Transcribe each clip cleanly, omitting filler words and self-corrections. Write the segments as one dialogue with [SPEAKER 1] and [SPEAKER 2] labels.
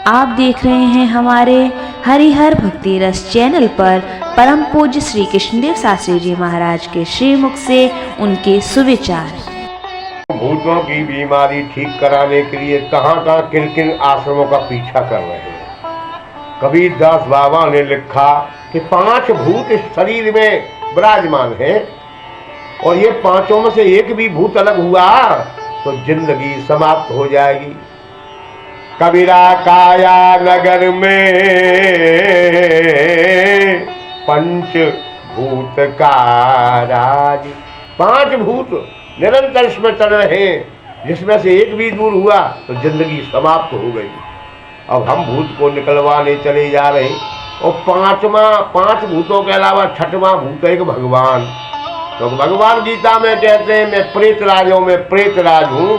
[SPEAKER 1] आप देख रहे हैं हमारे हरिहर भक्ति रस चैनल पर परम पूज्य श्री कृष्णदेव शास्त्री जी महाराज के श्रीमुख से उनके सुविचार।
[SPEAKER 2] भूतों की बीमारी ठीक कराने के लिए कहाँ कहाँ किन किन आश्रमों का पीछा कर रहे हैं। कबीरदास बाबा ने लिखा कि 5 भूत इस शरीर में विराजमान हैं और ये 5 में से एक भी भूत अलग हुआ तो जिंदगी समाप्त हो जाएगी। कबीरा काया नगर में 5 भूत का राज। 5 भूत निरंतर इसमें चल रहे हैं, जिसमें से एक भी दूर हुआ तो जिंदगी समाप्त हो गई। अब हम भूत को निकलवाने चले जा रहे हैं और 5 भूतों के अलावा 6वां भूत एक भगवान। तो भगवान गीता में कहते हैं मैं प्रेत राजों में प्रेतराज हूँ,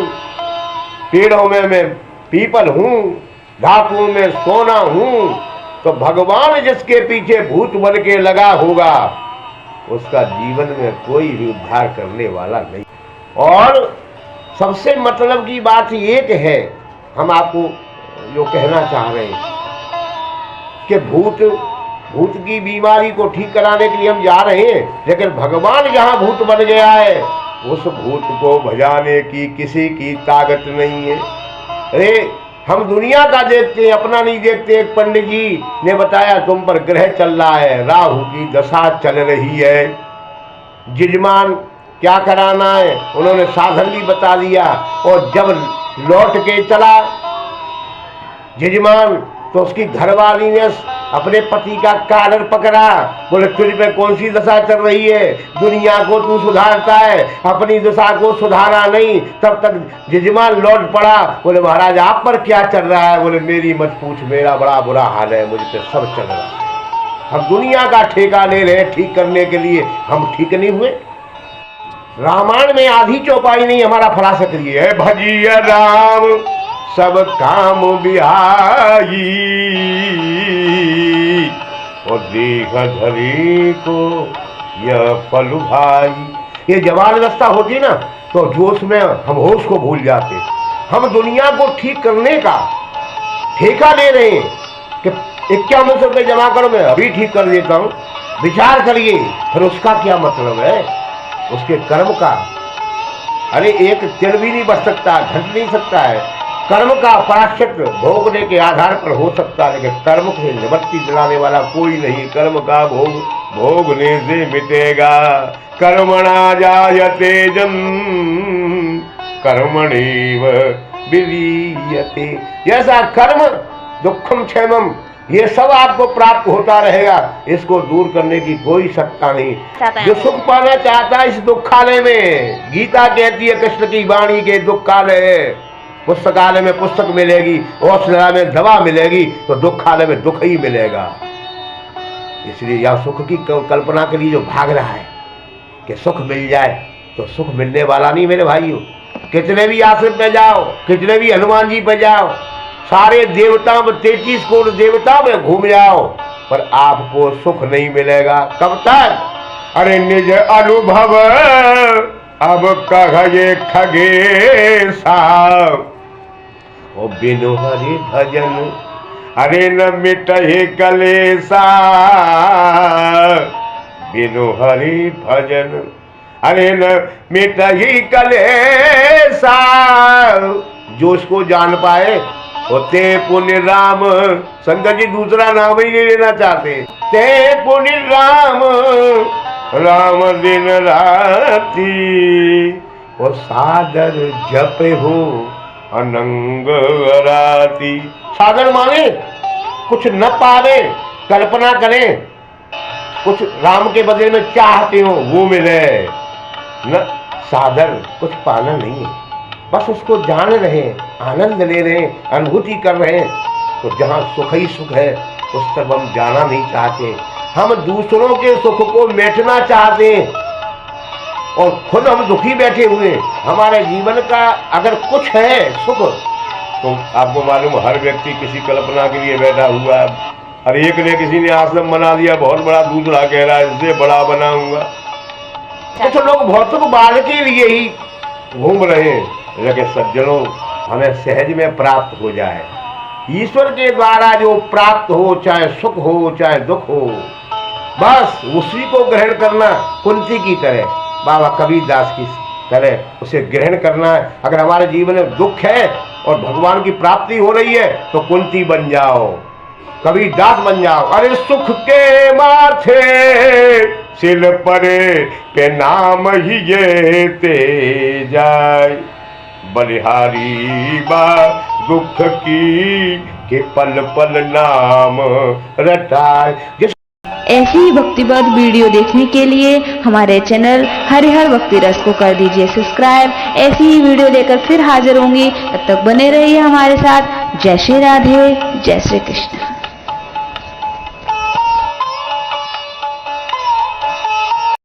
[SPEAKER 2] पेड़ों में मैं पीपल हूँ, धातुओं में सोना हूँ। तो भगवान जिसके पीछे भूत बन के लगा होगा उसका जीवन में कोई भी उद्धार करने वाला नहीं। और सबसे मतलब की बात एक है, हम आपको जो कहना चाह रहे हैं कि भूत की बीमारी को ठीक कराने के लिए हम जा रहे हैं, लेकिन भगवान जहाँ भूत बन गया है उस भूत को भजाने की किसी की ताकत नहीं है। अरे हम दुनिया का देखते हैं, अपना नहीं देखते। एक पंडित जी ने बताया तुम पर ग्रह चल रहा है, राहु की दशा चल रही है, यजमान क्या कराना है उन्होंने साधन भी बता दिया। और जब लौट के चला यजमान तो उसकी घरवाली ने अपने पति का कॉलर पकड़ा, बोले तुझ पे कौन सी दशा चल रही है, दुनिया को तू सुधारता है, अपनी दशा को सुधारा नहीं। तब तक यजमान लौट पड़ा, बोले महाराज आप पर क्या चल रहा है। बोले मेरी मत पूछ, मेरा बड़ा बुरा हाल है, मुझ पे सब चल रहा है। हम दुनिया का ठेका ले रहे ठीक करने के लिए, हम ठीक नहीं हुए। रामायण में आधी चौपाई नहीं हमारा फला सक्रिय है। भजिया राम सब काम बिहाई और देख धरी को यह फल भाई। ये जवान अवस्था होती ना तो जोश में हम होश को भूल जाते। हम दुनिया को ठीक करने का ठेका ले रहे हैं कि 51 रुपये जमा करो, मैं अभी ठीक कर देता हूँ। विचार करिए फिर उसका क्या मतलब है, उसके कर्म का। अरे एक तिल भी नहीं बच सकता, घट नहीं सकता है। कर्म का प्रायश्चित भोगने के आधार पर हो सकता है, लेकिन कर्म से निवृत्ति दिलाने वाला कोई नहीं। कर्म का भोग भोगने से मिटेगा। कर्मणा जायते जन कर्मणेव विलीयते। जैसा कर्म दुखम क्षेमम ये सब आपको प्राप्त होता रहेगा, इसको दूर करने की कोई सत्ता नहीं। जो सुख पाना चाहता है इस दुखालय में, गीता कहती है कृष्ण की वाणी के दुखालय। पुस्तकालय में पुस्तक मिलेगी, औषधालय में दवा मिलेगी, तो दुखालय में दुख ही मिलेगा। इसलिए यह सुख की कल्पना के लिए जो भाग रहा है कि सुख मिल जाए, तो सुख मिलने वाला नहीं मेरे भाइयों। कितने भी आश्रम पे जाओ, कितने भी हनुमान जी पे जाओ, सारे देवता में 33 करोड़ देवता में घूम जाओ, पर आपको सुख नहीं मिलेगा। कब तक? अरे निज अनुभव अब कहे खगेशा ओ बिनु हरि भजन अरे न मिटहि कलेसा। बिनु हरि भजन अरे न मिटहि कलेसा। जो उसको जान पाए होते पुण्य राम। संगत जी दूसरा नाम ही नहीं लेना चाहते। ते पुण्य राम राम दिन राती वो सादर जप हो अनंग राती। सादर माने कुछ न पावे, कल्पना करें कुछ राम के बदले में चाहते हो वो मिले न। सादर कुछ पाना नहीं है, बस उसको जान रहे हैं, आनंद ले रहे हैं, अनुभूति कर रहे हैं। तो जहाँ सुख ही सुख है उस तरफ हम जाना नहीं चाहते। हम दूसरों के सुख को मेटना चाहते हैं और खुद हम दुखी बैठे हुए। हमारे जीवन का अगर कुछ है सुख, तो आपको मालूम हर व्यक्ति किसी कल्पना के लिए बैठा हुआ है। हर एक ने किसी ने आश्रम बना दिया बहुत बड़ा, दूसरा कह रहा है इससे बड़ा बनाऊंगा। कुछ लोग भौतिक बाल के लिए ही घूम रहे हैं, लेकिन सज्जनों हमें सहज में प्राप्त हो जाए ईश्वर के द्वारा जो प्राप्त हो, चाहे सुख हो चाहे दुख हो, बस उसी को ग्रहण करना, कुंती की तरह, बाबा कबीरदास की तरह उसे ग्रहण करना है। अगर हमारे जीवन में दुख है और भगवान की प्राप्ति हो रही है तो कुंती बन जाओ, कबीरदास बन जाओ। अरे सुख के माथे सिल परे पे नाम ही ये ते जाय, बलिहारी बा दुख की के पल पल नाम रटाए।
[SPEAKER 1] ऐसी ही भक्तिपद वीडियो देखने के लिए हमारे चैनल हरिहर भक्ति रस को कर दीजिए सब्सक्राइब। ऐसी ही वीडियो लेकर फिर हाजिर होंगी, तब तक बने रहिए हमारे साथ। जय श्री राधे, जय श्री कृष्ण।